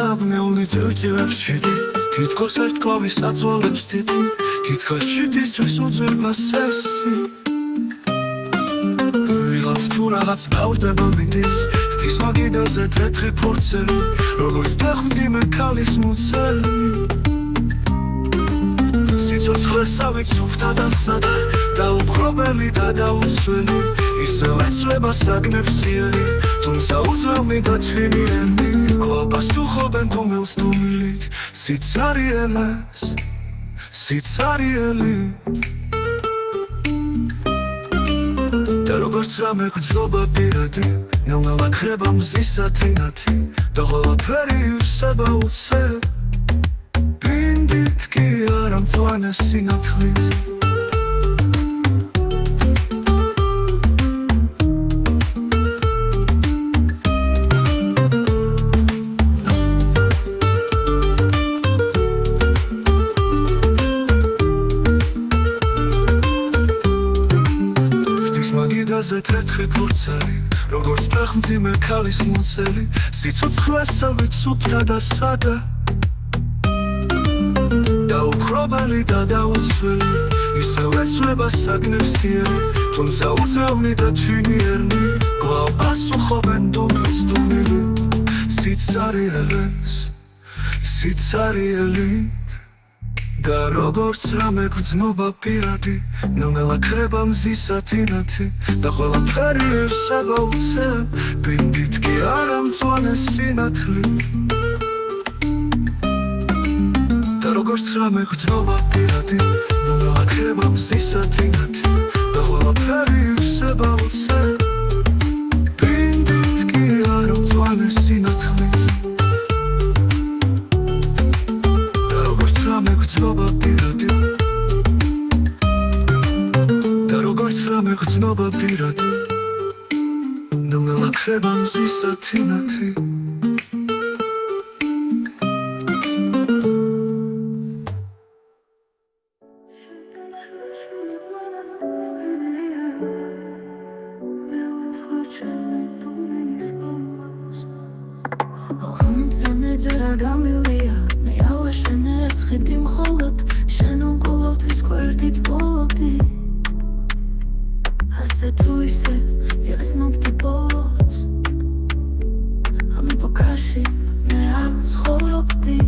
Abneuli ჭირჭირებს ჭიდი თითქოს ერთკვავის აწვალებს დიდი თითქოს ჭიდისთვის უძვირას წესი ვიღაც თუ რაღაც გავდება მინდის ღვთის მაგიდაზე თეთრი ფურცელი როგორც ფეხმძიმე ქალის მუცელი სიცოცხლესავით სუფთა და სადა დაუბრობელი და დაუსველი ისევ ეცვლება საგნებსიერი თუმცა უძრავნი და თვინიერნი კვაპას უხობენ თუმელს თუმილით სიცარიელეს სიცარიელი და როგორც რამე გრძნობა პირადი ნელ-ნელა ქრება მზისა თინათი და ყველაფერი ივსება უცებ ბინდით კი არა მწვანე სინათლით მაგიდაზე თეთრი ფურცელი როგორც ფეხმძიმე ქალის მუცელი სიცოცხლესავით სუფთა და სადა დაუბრობელი და დაუსველი ისევ ეცვლება საგნებსიერი თუმცა უძრავნი და თვინიერნი კვლავ პასუხობენ დუმილს დუმილი სიცარიელეს სიცარიელი და როგორც რამე გრძნობა პირადი ნელ-ნელა ქრება მზისა თინათი და ყველაფერი ივსება უცებ ბინდით კი არა მწვანე სინათლი და როგორც რამე გრძნობა პირადი ნელ-ნელა ქრება მზისა თინათი და ყველაფერი ივსება უცებ ბინდით კი არა მწვანე სინათლი მეგრძნობა პირადი და როგორც რა მეგრძნობა პირადი ნელ-ნელა ქრება მზისა თინათი ხიდი მხოლოდ შენ უყოლოთვის გვერდით ბოლოდი ასე თუ ისე იგრძნობდი ბოლოს ამ ეპოქაში მე არ ვცხოვრობდი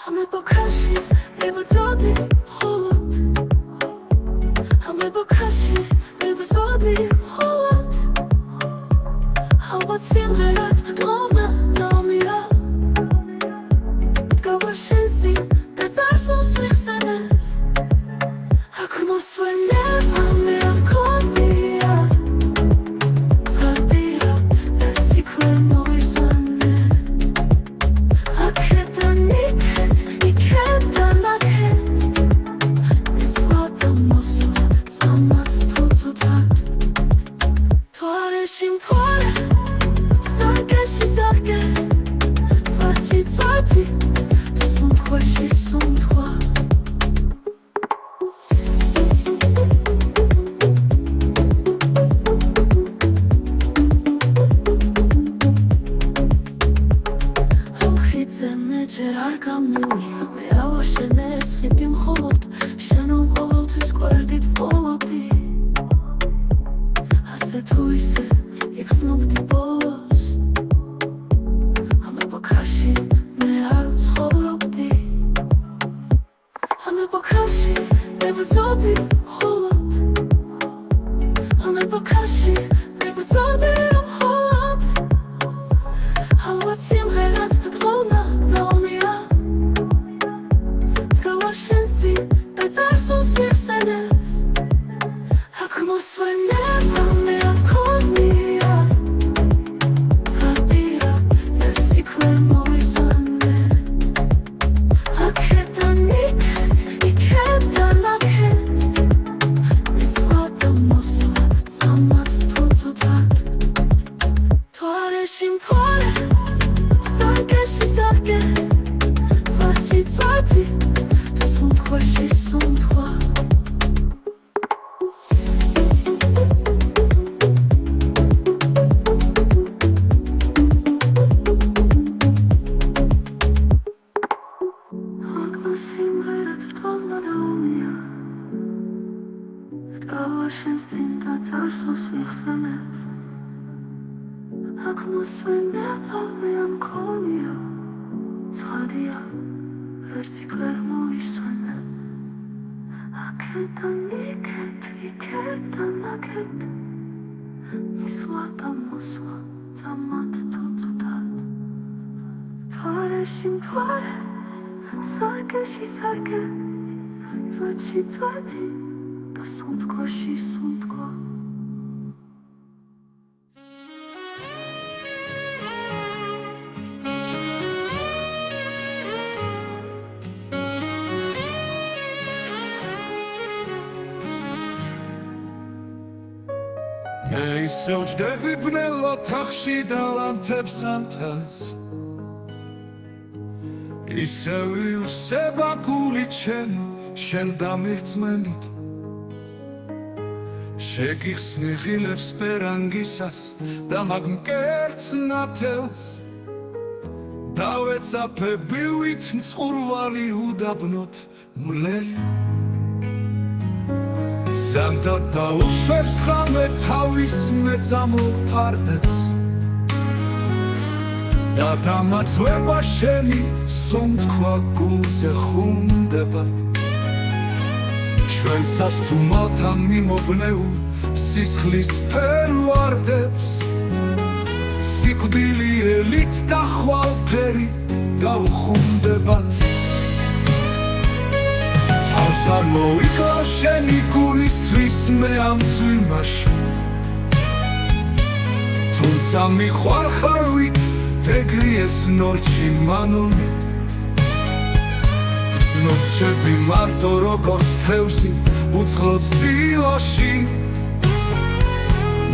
ამ ეპოქაში იბრძოდი მხოლოდ ამ ეპოქაში იბრძოდი მხოლოდ ალბათ სიმღერაც ბრძოლა ნომია შენ წინ და წარსულს ვიხსენებ აქ მოსვენება მე ამ მქონია ცხადია ვერც იკლერ მოისვენებ აქედან იქედან აქეთ მისვლა და მოსვლა წამად თუწუდად თვარეში მთვარე სარკეში სარკე წვეთში წვეთი და სუნთქვაში სუნთქვა მე ისევ ჯდები ბნელად თახში და ლანთებს ანთავს ისევ იუსება გული ჩემი შენ დამირწმენით შეგიხსნი ღილებს პერანგისას და მაგ მკერდს ნათელს დავეწაფებივით მწყურვალი უდაბნოთ მულელი ზამდა დაუშვებს ხამე თავის მეწამულ ფარდებს და დამაწვება შენი სუნთქვა გულზე ხუნდება ჩვენსას თუ მალთან მიმობნეულ სისხლის ფერვარდებს სიკვდილი ელით და ხვალფერი გაუხუნდებათ თავს არ მოიკლავ შენი გულისთვის მე ამ წვიმაში თუმცა მიხვალხარვით ეგრიეს ნორჩი მანონი გრძნობ რჩები მარტო როგორც თევზი უწყლოდ სილოში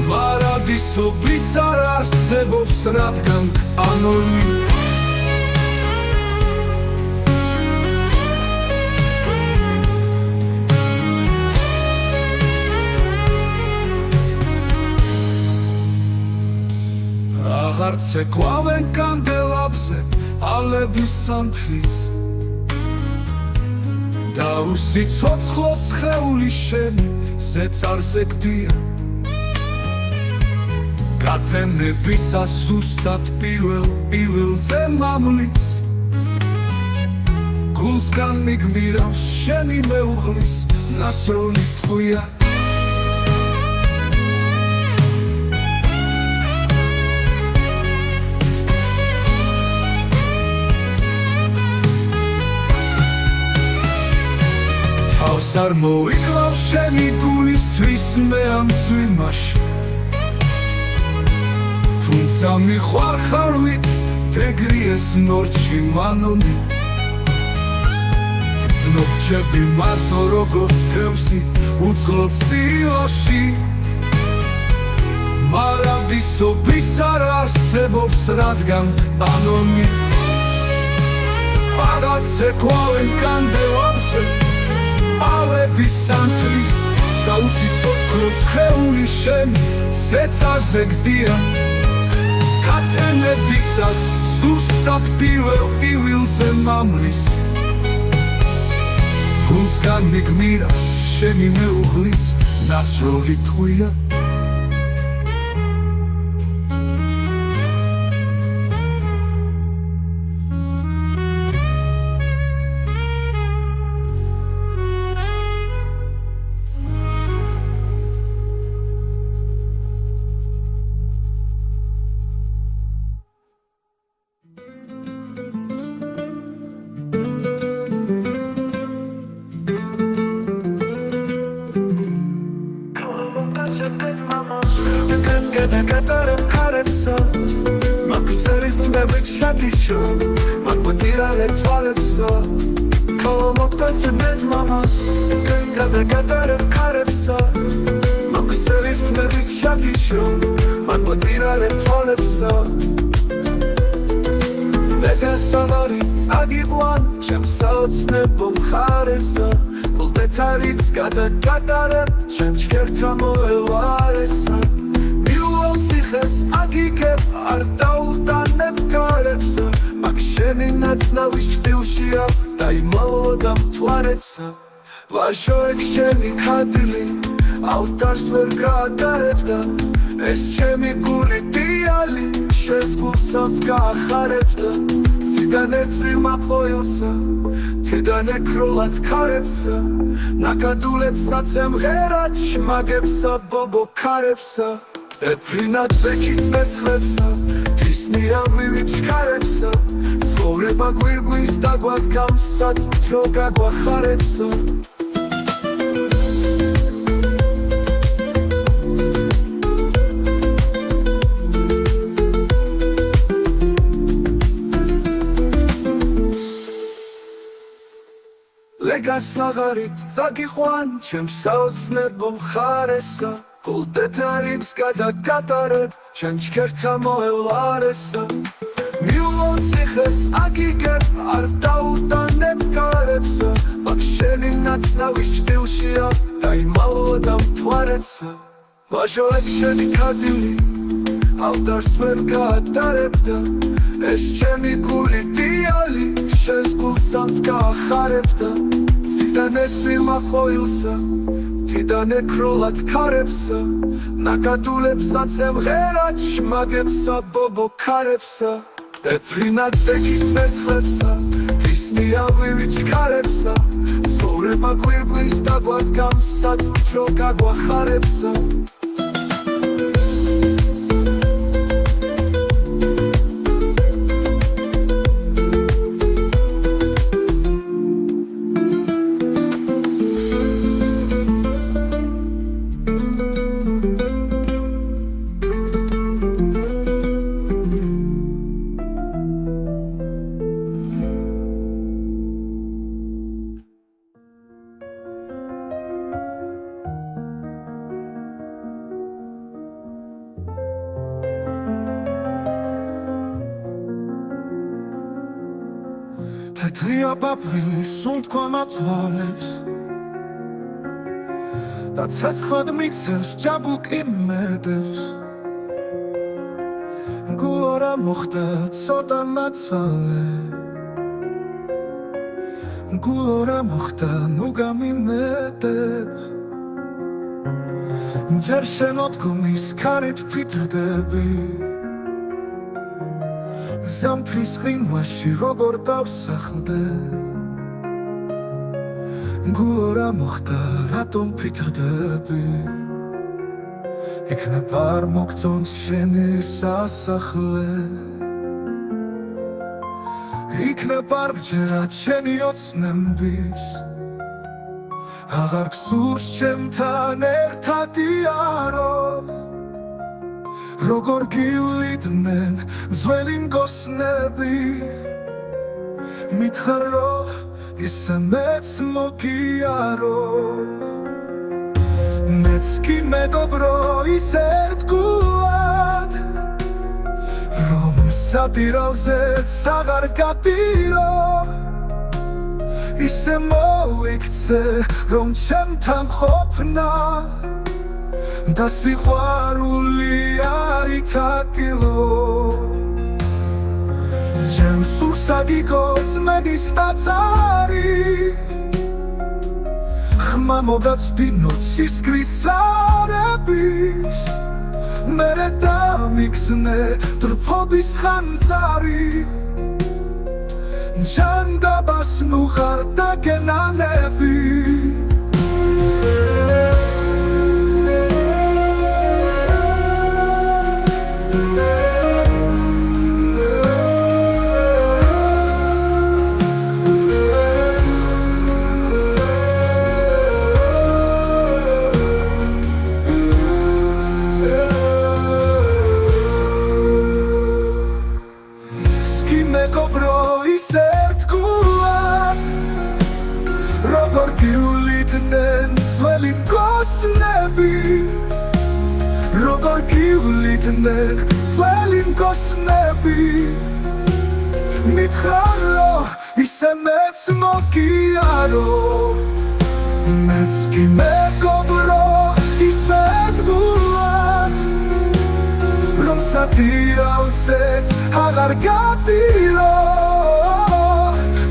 მარადისობის არ არსებობს რადგან კანონი აღარც ეკვავენ კანდელაბზე ალების სანთლის და უსიცოცხლო სხეული შენი ზეწარზე გდია გათენებისას ზუსტად პირველზე მამლის გულსგან მიგმირავს შენი მეუღლის ნასროლი ტყვია თავს არ მოიკლავ შენი გულისთვის მე ამ წვიმაში თუმცა მიხვალხარვით ეგრიეს ნორჩი მანონი გრძნობ რჩები მარტო როგორც თევზი უწყლოდ სილოში მარადისობის არ არსებობს რადგან კანონი აღარც ეკვავენ კანდელაბზე ალების სანთლის და უსიცოცხლო სხეული შენი ზეწარზე გდია გათენებისას ზუსტად პირველზე მამლის გულსგან მიგმირავს შენი მეუღლის ნასროლი ტყვია Κατάρε κάρεψα Μα που θέλεις με βεξάτισω Μα που τύρανε τვალέψα Κολομόκτατσε μπέτ μάμα Κατάρε κάρεψα Μα που θέλεις με βεξάτισω Μα που τύρανε τვალέψα Λέγα σαβάρι წაგიყვან ჩემს საოცნებო მხარესა გულდეთარიც გადაკატარებ ჩემ ჯგერთა მოელვარესა მილვამციხეს აგიგებ არ დაუტანებ გარებსა მაგ შენი ნაცნავის ჭრილშია დაიმალვა და მთვარეცა ვაჟო ეგ შენი ქადილი ავტარს ვერ გაატარებდა ეს ჩემი გული დიალი შენს გულსაც გაახარებდა სიდანე წვიმა ყოილსა თედანე ქროლად ქარებსა ნაკადულებსაც ემღერად შმაგებსა ბობო ქარებსა ეფრინად ბექის მერცხლებსა ისნია ვივით ჩქარებსა ცხოვრება გვირგვინს დაგვადგამს საწუთრო გაგვახარებსა ლეგას აღარით წაგიყვან ჩემს საოცნებო მხარესა გულდეთარებს გადაგატარებ ჩემ ჩქერთა მოელარესა მიულონ ციხეს აგიგებ არ დაუტანებ გარებსა მაგ შენი ნაცნავის ჭდილშია დაიმალვა და მთვარეცა ვაჟოებ შენი ქადილი ავდარს ვერ გაატარებდა ეს ჩემი გული დიალი შენს გულსაც გაახარებდა ციდანე წვიმა ყოილსა თიდანე ქროლად ქარებსა ნაკადულებსაც ემღერად შმაგებსა ბობო ქარებსა ეფრინად ბექის მერცხლებსა ისნია ვივით ჩქარებსა ცხოვრება გვირგვინს დაგვადგამს საწუთრო გაგვახარებსა თეთრია ბაფრილი სუნთქვა მაწვალებს და ცეცხლად მიცემს ჭაბუკ იმედებს გულო რა მოხდა ცოტა მაცალე გულო რა მოხდა ნუ გამიმეტებ ჯერ შემოდგომის ქარით ფიქრდები ზამთრის ყინვაში როგორ დავსახლდე გულო რა მოხდა რატომ ფიქრდები იქნებ არ მოგწონს შენი სასახლე იქნებ არ გჯერათ შენი ოცნების აღარ გსურს ჩემთან ერთად იარო როგორ გივლიდნენ ძველი მგოსნები მითხრა რომ ისე მეც მოგიარო მეც კი მეგობრო ისე ერთგულად რომ სადირავზეც აღარ გადირო ისე მოვიქცე რომ ჩემთან ყოფნა და სიყვარული არ ითაკილო ჩემს სურსაგიგოს მედის ტაძარი ხმა მოგაცდინო ცისკრის სარების მერე დამიგზნე დრფობის ხანძარი ჯანდაბას ნუ ხარ დაგენანები მეგობრო ისე ერთგულად როგორ გივლიდნენ ძველი მგოსნები როგორ გივლიდნენ ძველი მგოსნები მითხრა რომ ისე მეც მოგიარო მეც კი მეგობრო ისე ერთგულად რომ სადირავზეც აღარ გადირო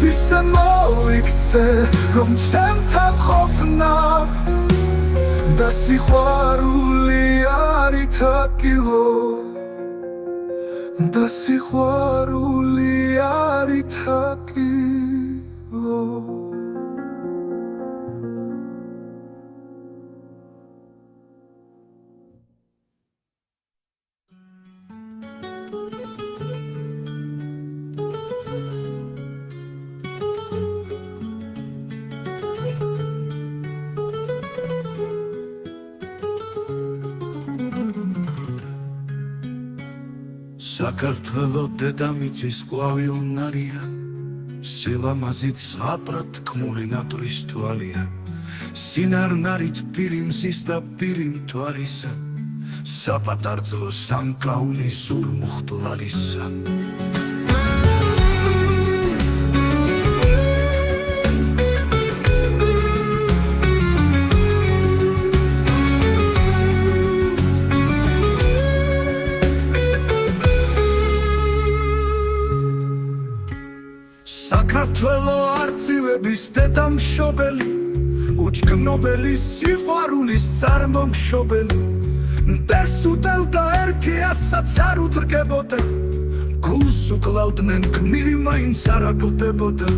ისე მოვიქცე რომ ჩემთან ყოფნა და სიყვარული არ ითაკილო და სიყვარული არ ითაკილო საქართველო დედამიწის ყვავილნარია სილამაზით ზღაპრად თქმული ნატურის თვალია სინარნარით პირი მზის და პირი მთვარისა საპატარძლო სამკაული ზურმუხტლალისა საქართველო არწივების დედამშობელი უჩქნობელი სიყვარულის წარმომშობელი მტერს უდევდა ერთი ასაც არ უდრგებოდა გულს უკლავდნენ გმირი მაინც არ აკლდებოდა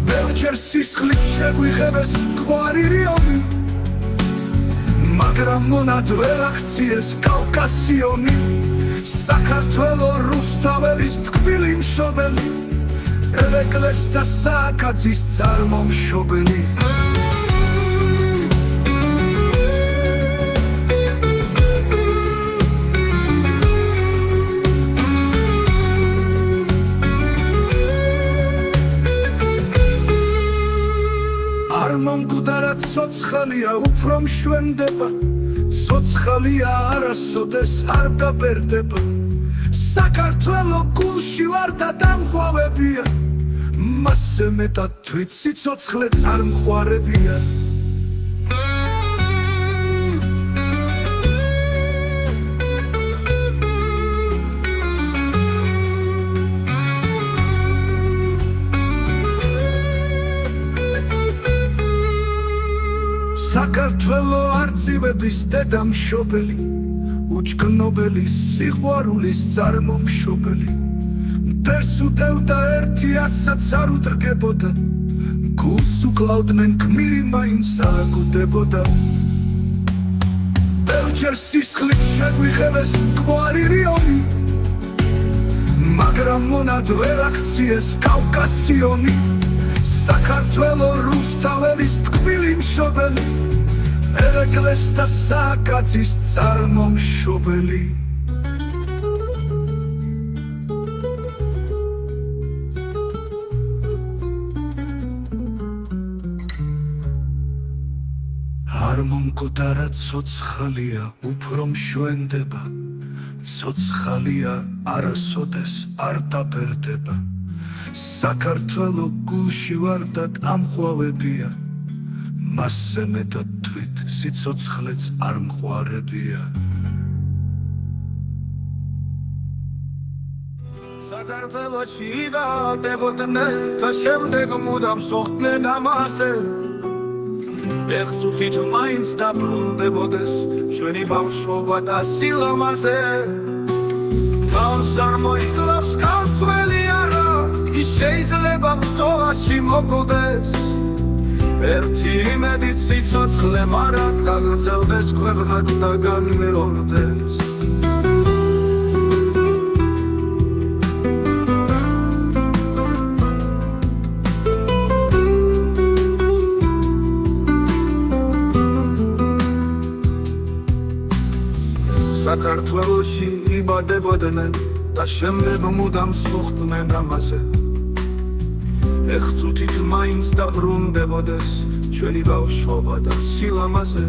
ბევრჯერ სისხლით შეგვიღებეს გვარი რიონი მაგრამ მონად ვერ აღწიეს კავკასიონი საქართველო რუსთაველის თქმილი მშობელი ელეკლეს და სააკაძის წარმომშობელი არ მომკვდარა ცოცხალია უფრო მშვენდება ცოცხალია არასოდეს არ დაბერდება საქართველო გულში ვარ და დამხვავებია მასზე მეტად თვით სიცოცხლეც არ მხوارებია საქართველო არწივების დედამშობელი უჩქნობელი სიყვარულის წარმომშობელი მტერს უდევდა ერთი ასაც არ უდრგებოდა გულს უკლავდნენ გმირი მაინც არ აკვდებოდა ბევრჯერ სისხლით შეგვიღებეს გვარი რიონი მაგრამ მონად ვერ აღწიეს კავკასიონი საქართველო რუსთაველის თქმილი მშობელი ელეკლეს და სააკაძის წარმომშობელი არ მომკვდარა ცოცხალია უფრო მშვენდება ცოცხალია არასოდეს არ დაბერდება საქართველო გულში ვარ და დამხვავებია მასზე მეტად თვით სიცოცხლეც არ მხوارებია საქართველოში დადებოდნენ და შემდეგ მუდამ სოხდნენ ამაზე ეხწუთით მაინც დაბრუნდებოდეს ჩვენი ბავშვობა და სილამაზე თავს არ მოიკლავს ქართველი არა ის შეიძლება ბრძოლაში მოკვდეს ერთი იმედით სიცოცხლე მარად გაგრძელდეს ქვეყნად და განმეორდეს საქართველოში იბადებოდნენ და შემდეგ მუდამ სუხტნენ ამაზე ეხწუთით მაინც დაბრუნდებოდეს ჩვენი ბავშვობა და სილამაზე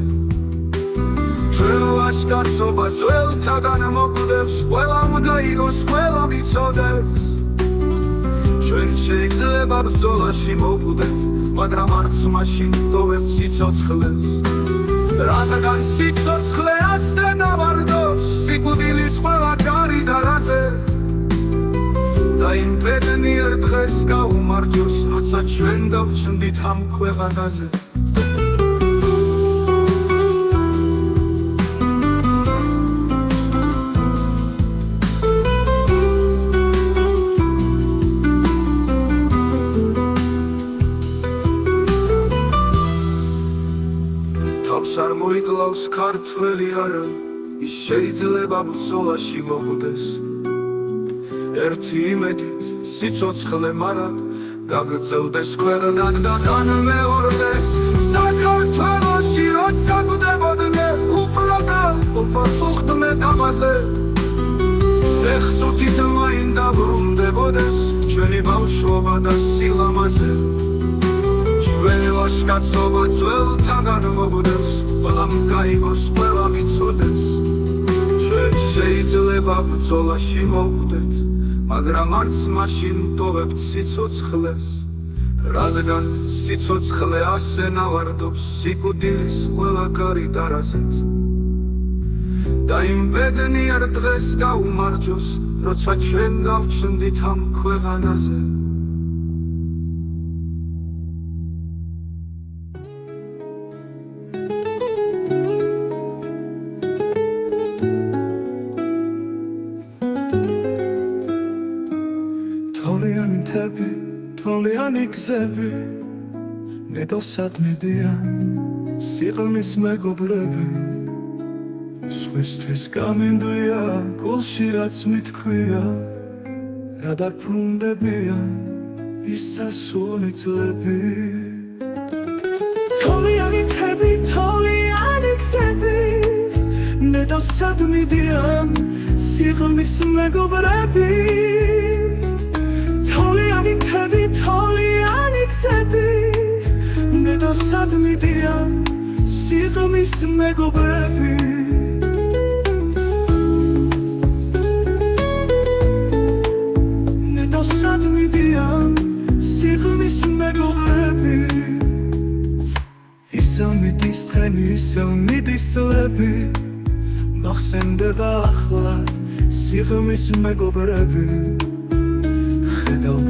ძველ აშკაცობა ძველთაგან მოკვდებს ყველამ გაიგოს ყველამ იცოდეს ჩვენ შეიძლება ბრძოლაში მოკვდეთ მაგრამ არც მაშინ დოვებ სიცოცხლეს რადგან სიცოცხლე ასე ნავარდობს სიკვდილის ყველა კარი და რაზე და იმ ბედნიერ დღეს გაუმარჯოს რაცა ჩვენ დავჩნდით ამ ქვეყანაზე თავს არ მოიკლავს ქართველი არა ის შეიძლება ბრძოლაში მოხვდეს ერთი იმედით სიცოცხლე მარად გაგრძელდეს ქვეყნად და განმეორდეს საქართველოში როცა გვდებოდნე უფრო და უფრო სუხდმეთ ამაზე ეხწუთით მაინ დაბრუნდებოდეს ჩვენი ბავშვობა და სილამაზე ჩვენი ვაჟკაცობა ძველთაგან მოგვდევს ყველამ გაიგოს ყველა ვიცოდეს ჩვენ შეიძლება ბრძოლაში მოვკვდეთ მაგრამ არც მაშინ ტოვებთ სიცოცხლეს რადგან სიცოცხლე ასე ნავარდობს სიკვდილის ყველა კარი დარაზეთ და იმ ბედნიერ დღეს გაუმარჯოს როცა ჩვენ გავჩნდით ამ ქვეყანაზე თოვლიანი მთები, თოვლიანი გზები ნედოსად მიდიან სიღრმის მეგობრები სხვისთვის გამინდვია გულში რაც მითქვია რა დაბრუნდებიან ის სასული წლები თოვლიანი მთები, თოვლიანი გზები ნედოსად მიდიან სიღრმის მეგობრები თოვლიანი მთები, თოვლიანი გზები ნედოსად მიდიან სიღრმის მეგობრები ნედოსად მიდიან სიღრმის მეგობრები ისევ მიდის დღენი, ისევ მიდის წლები მახსენდება ახლა სიღრმის მეგობრები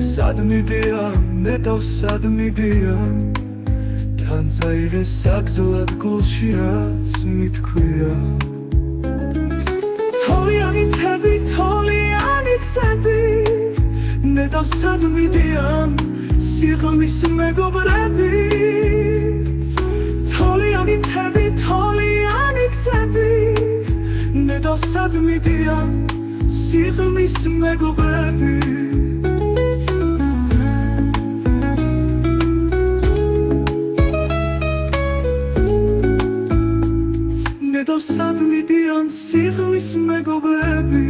სად მიდიან, ნედავს სად მიდიან თან წაიღეს საგზლად გულში რაც მითქვია თოვლიანი მთები, თოვლიანი გზები ნედავს სად მიდიან სიღრმის მეგობრები თოვლიანი მთები, თოვლიანი გზები ნედავს სად მიდიან სიღრმის მეგობრები ნედოსად მიდიან სიღრმის მეგობრები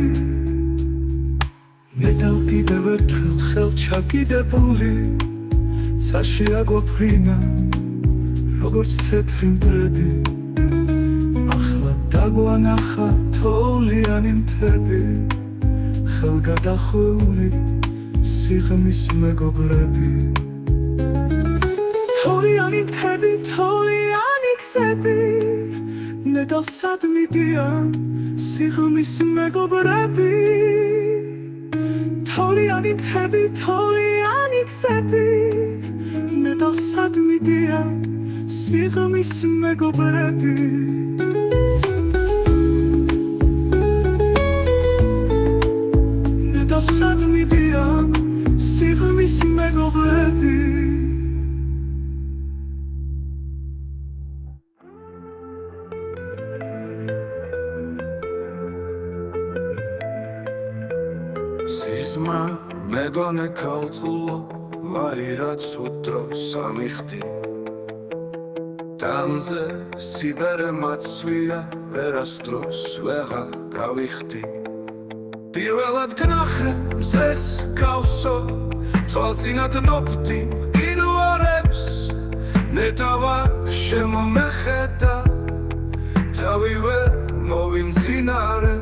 ნედავ კიდევ ერთხელ ხელთ ჩაგიდებული ცაში აგვაფრინა როგორც თეთრი მტრედი ახლა დაგვანახა თოვლიანი მთები ხელგადახვეული სიღრმის მეგობრები თოვლიანი მთები, თოვლიანი გზები ნედოსად მიდიან სიღრმის მეგობრები თოვლიანი მთები, თოვლიანი გზები ნედოსად მიდიან სიღრმის მეგობრები ნედოსად მიდიან სიღრმის მეგობრები სიზმა მეგონე ქალწულო ვაირაც უდროს ამიხდი დამზე სიბერე მაცვია ვერასდროს ვეღარ გავიხდი პირველად გნახე მზეს გავსო თვალწინად ნოფდი ინუარებს ნეტავა შემომეხედა თავი ვერ მოვიმძინარე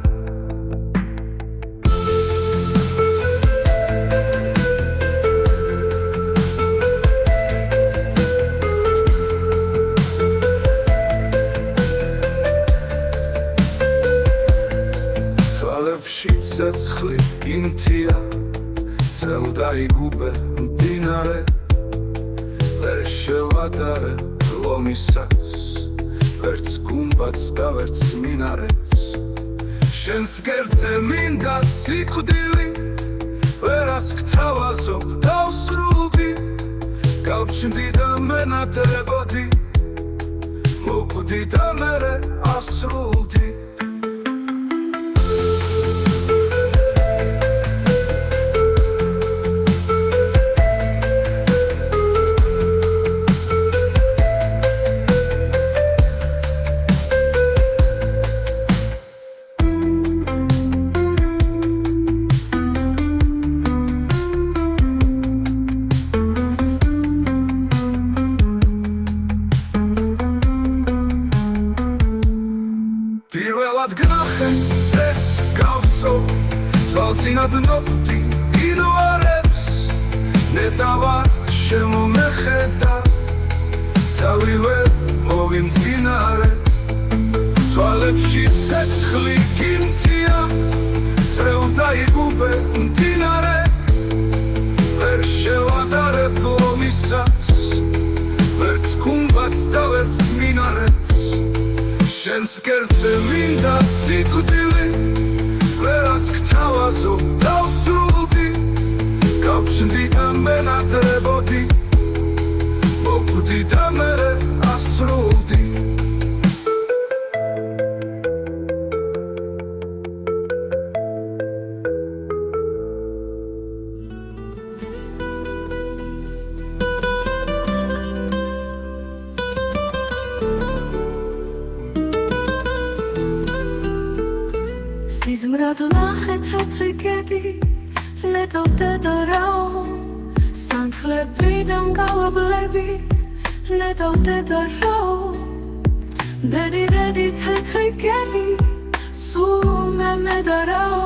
ცეცხლი ინთია წელდაიგუბე მდინარე ვერ შევადარე ლომისას ვერც გუმბათს და ვერც მინარეთს შენს გერდზე მინდა სიკვდილი ვერას გთავაზობ დავსრულდი გავჩნდი და მენატრებოდი მოკვდი მოკვდი და მერე ასრულდი პირველად გნახე წეს გავსო თვალწინად ნოკვდი ილვარებს ნეტავა შემომეხედა თავივე მოვიმდინარე თვალებში ცეცხლი გიმთია სრევდა იგუბე მდინარე ვერ შევადარებ ლომისას ვერც გუმბათს და ვერც მინარეთს შენს მკერდზე მინდა სიკვდილი ვერას გთავაზო დავსრულდი გავჩნდი და მენატრებოდი მოკვდი და მერე ასრულდი სიზმრად ვნახე თეთრი გედი ლედავდა და რაო სანთლები და მგალობლები ლედავდა და რაო დედი დედი თეთრი გედი სულ მე და რაო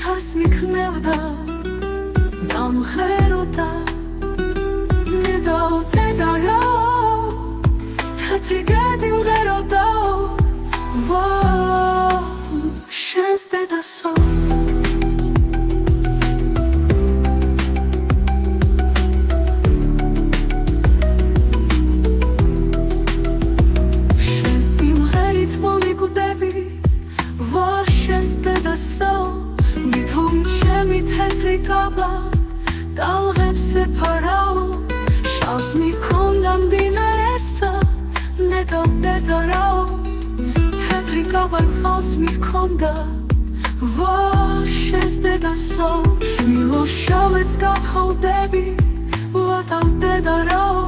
თას მიქნევდა დამღეროდა ლედავდა და რაო თეთრი გედი მღეროდა შენს დედასო შენს სიმღერით მომიკვდები შენს დედასო ვითომ ჩემი თეთრი კაბა ტალღებს ეფარავ შავს მიქონდა მდინარესა ნედავდა და რაო თეთრი კაბა წყალს მიქონდა შენს დედასო შვილო შავეთს გათხოვდები ვატავდე და რაო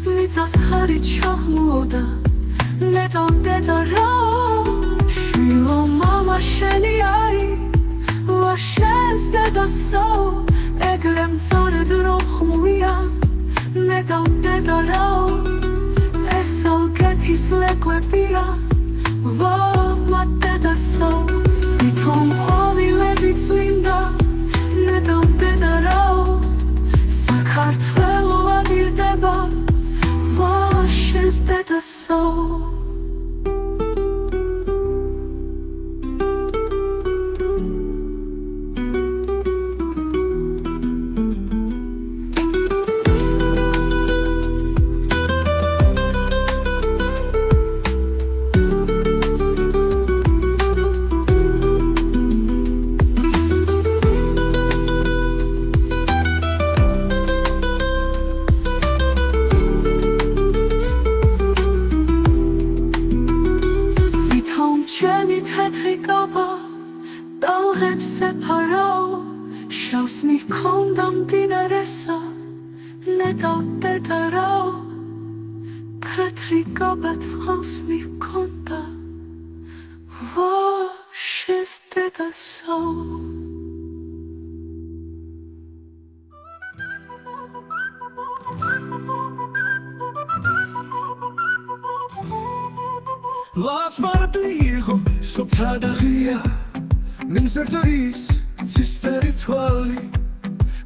მიწას ხარი ჩაღმუოდა ნედავდე და რაო შვილო მამა შენი არი შენს დედასო ეგრე მწარედ რომ ხმუია ნედავდე და რაო ეს ალგეთის ლეკვებია მათ დედასო ვითომ ხოვილები წვიმდა ნედავდე და რაო საქართველო ადირდება შენს დედასო ტალღებს ეფარავ შავს მიქონდა მდინარესა ნედავდე და რაო თეთრი კაბა წყალს მიქონდა შენს დედასო ლაჭმარდი იყო სუფთა და ღია მინსერტო ის ცისფერი თვალი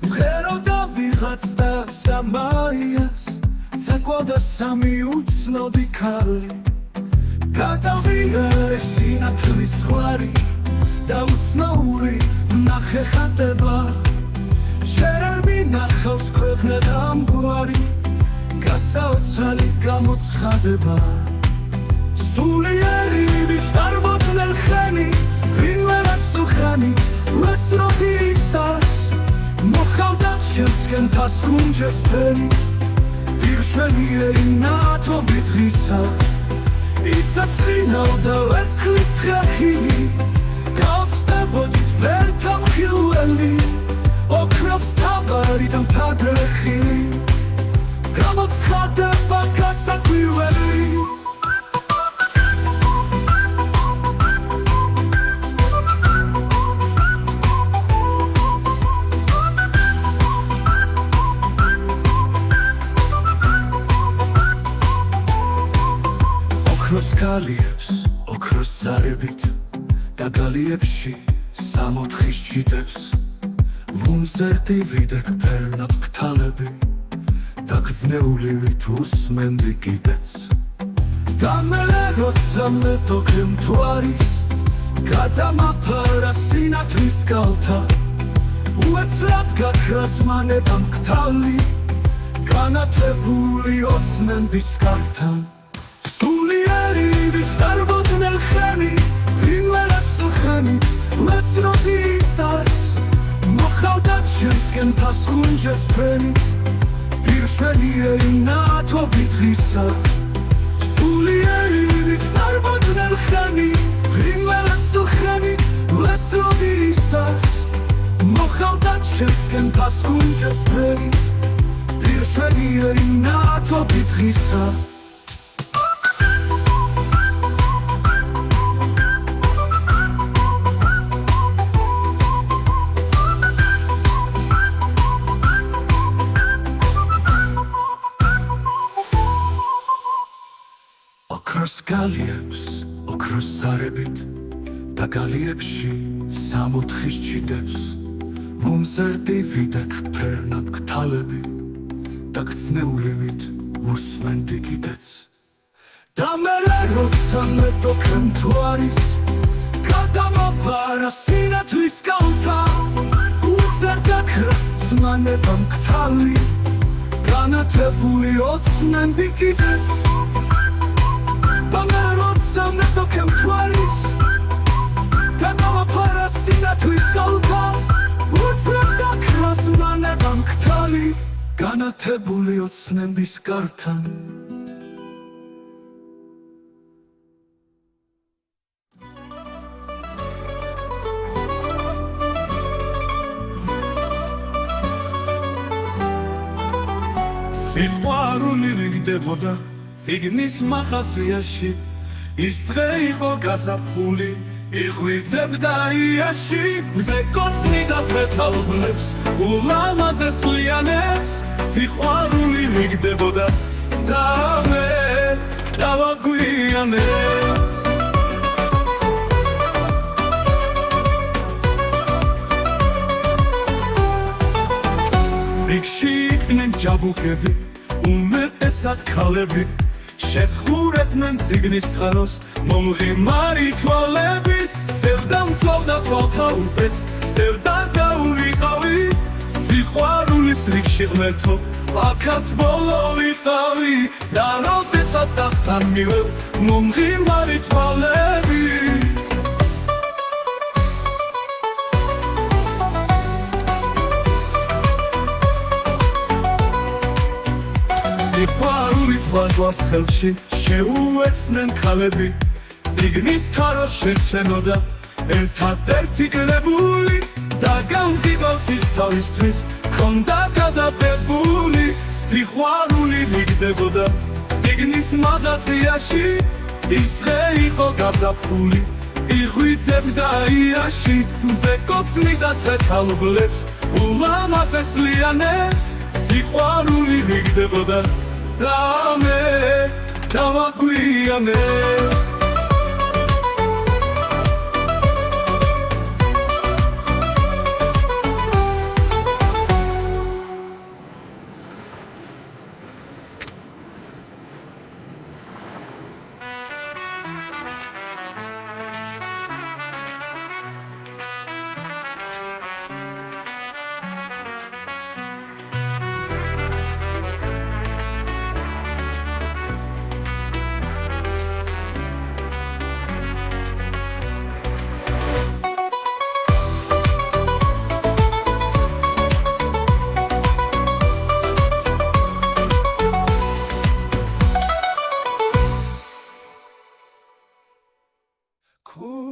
მღეროდა ვიღაც და სამაიას ცეკვავდა სამი უცნობი ქალი გადავიღე სინათლის ზღვარი და უცნაური ნახე ხატება შენ არ მინახავს ქვეყნად ამგვარი გასაოცარი გამოცხადება სულიერი ვიფტარბოდნენ ხენი ვინმერაც სულხანით ვესროდი ისას მოხავდა ჩემსკენ თასკუნჯებს ფენით პირშვენიერი ნათობი დღისა წინავდა ვერცხლის ხეხილი გავსდებოდით ვერთა მხილველი ოქროს თაბარი და მთა-გრეხილი გამოცხადება გასაკვირველი ოქროს გალიებს, ოქროს ზარებით და გალიებში სამოთხის ჭიდებს ვუნზერდი ვიდექ ფერნად ქთალები და გრძნეულივით უსმენდი კიდეც და მელე როცა მეტოქემ თვარის გადამაფარა სინათლის გალთა უეცრად გაქრას მანებამ ქთალი განათებული ოცნენდის კართან სულიერივით დარბოდნენ ხენი ფრინველებს ლხენით ლესროდი ისარს მოხავდა ჩემსკენ ფასხუნჯებს ფრენით პირშენიერი ნათობით ღირსა სულიერივით დარბოდნენ ხენი ფრინველებს ლხენით ლესროდი ისარს მოხავდა ჩემსკენ ფასხუნჯებს ფრენით პირშენიერი ნათობით ღირსა ოქროს გალიებს, ოქროს ზარებით და გალიებში სამოთხის ჭიდებს ვუნზერდი ვიდექ ფერნად ქთალები და გრძნეულივით უსმენდი კიდეც და მელე როცა მეტოქემ თვარის გადამაფარა სინათლის გალთა უცერ გაქრა ზმანებამ ქთალი განათებული ოცნენდი კიდეც და მელე როცა მეტოქემ თვარის გადამაფარა სინათლის გალთა უცერ გაქრა ზმანებამ ქთალი განათებული ოცნების კართან სიყვარული რიგდებოდა წიგნის მაღაზიაში ის დღე იყო გაზაფხული იღვიძებდა იაში მზე კოცნიდა ფეთალბლებს ულამაზეს ლიანებს სიყვარული რიგდებოდა და მე დავაგვიანე რიგში იყვნენ ჯაბუკები უმეტესად ქალები შეხურებდნენ წიგნის წყაროს მომღიმარი თვალებით სევდა მწვავდა თვალთა ურბეს სევდა დაურიყავი სიყვარულის რიგში ღმერთო აქაც ბოლო ვიყავი და როდესაც დახთან მივევ მომღიმარი თვალები სიყვარულით ვაჟვარს ხელში შეუერთდნენ ქალები წიგნის თაროს შერჩენოდა ერთადერთი კრებული და გამგიბავს ის თავისთვის ქონდა გადაბებული სიყვარული რიგდებოდა წიგნის მაღაზიაში ის დღე იყო გაზაფხული იღვიძებდა იაში მზე კოცნიდა ფეთალბლებს ულამაზეს ლიანებს სიყვარული რიგდებოდა და მე დავაგვიანე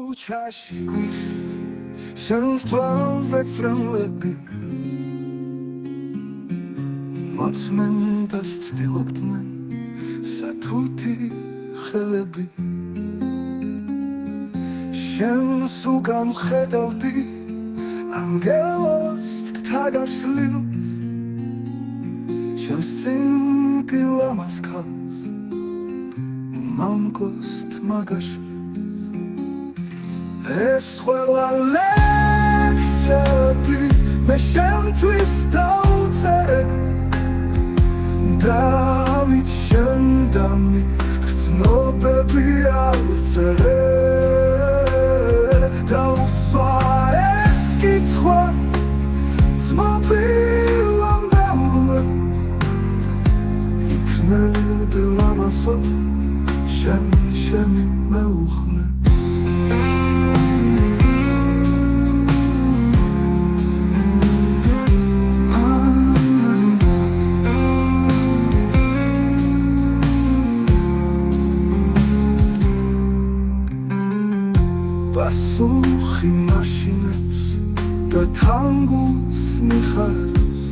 ქუჩაში შენს თვალზე ცრემლები მოწმენ და ცდილობდნენ სათუთი ხელები შენს უკან ვხედავდი ანგელოს თაგაშლილს შენს წინ გილამას ქალს მამკოს თმაგაშლილს ეს ყველა ლექსები მე შენთვის დავწერე დავით შენ და მე გრძნობები ავწერე დავსვა ეს კითხვა ძმობილა მეულე იქნები ლამასო შენი მეუხლე პასუხი მაშინებს და თანგულს მიხარებს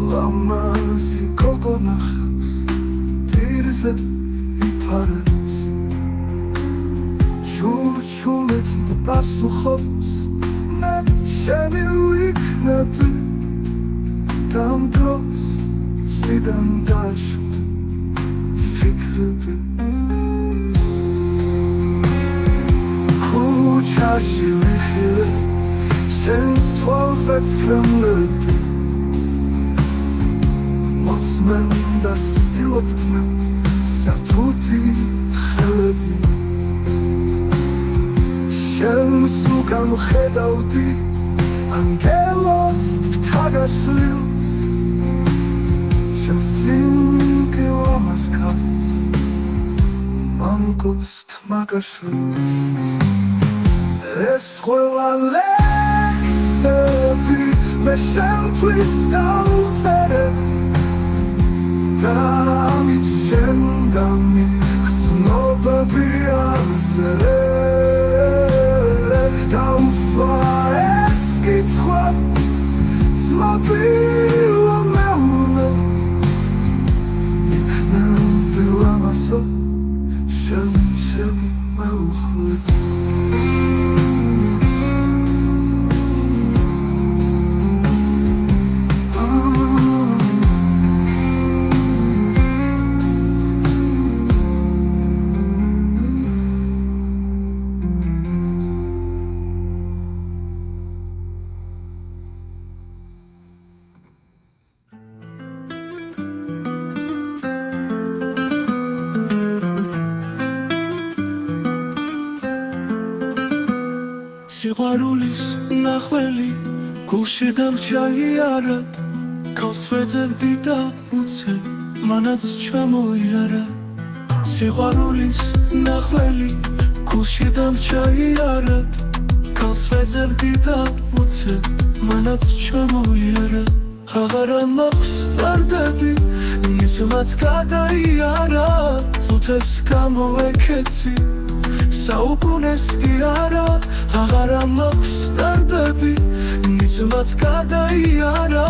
ლამაზი გოგო ნახავს დირზე იფარებს ჩურჩულით პასუხობს მე შენი ვიქნები დამ დროს სიდან დაშლა ფიქრები ქუჩაში ვიხილე შენს თვალზე ცრემლები მოწმენ და ცდილობდნენ სათუთი ხელები შენს უკან ვხედავდი ანგელოს თაგაშლილს შენს წინ გილამას ქალს მამკოს თმაგაშლილს ეს ყველა ლექსები მე შენთვის დავწერე დავით შენ და მე გრძნობები ავწერე დავსვა ეს კითხვა ძმობილა მეულე იქნები ლამასო შენი მეუხლე სიყვარულის ნახველი გულში დამჩაიარად ქალს ვეძებდი და უცებ მანაც ჩამოიარა სიყვარულის ნახველი გულში დამჩაიარად ქალს ვეძებდი და უცებ მანაც ჩამოიარა აღარა მაქვს ვარდები მისმაც გადაიარა წუთებს გამოვეკეცი საუკუნეს კი არა აღარა მაქვს ვარდები მისმაც გადაიარა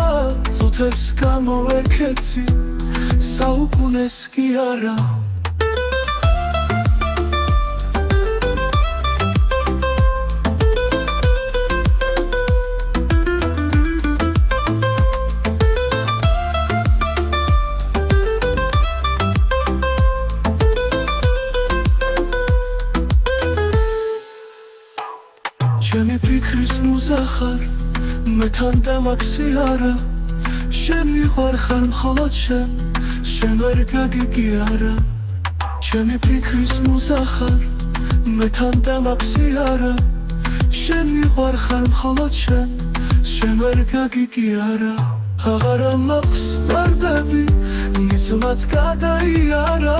წუთებს გამოვეკეცი საუკუნეს კი არა ჩემი ფიქრის მუზახარ მე თან დამაქსიარა შენ ვიყარ ხარ მხოლოდ შენ ვერ გაგიგიარა ჩემი ფიქრის მუზახარ მე თან დამაქსიარა შენ ვიყარ ხარ მხოლოდ შენ ვერ გაგიგიარა აღარა მაქვს ვარდები მისმაც გადაიარა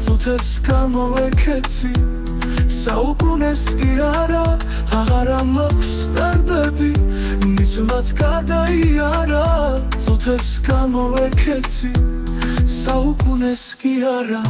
წუთებს გამოვეკეცი საუკუნეს კი არა აღარა მაქვს ვარდები მისმაც გადაიარა წუთებს გამოვეკეცი საუკუნეს კი არა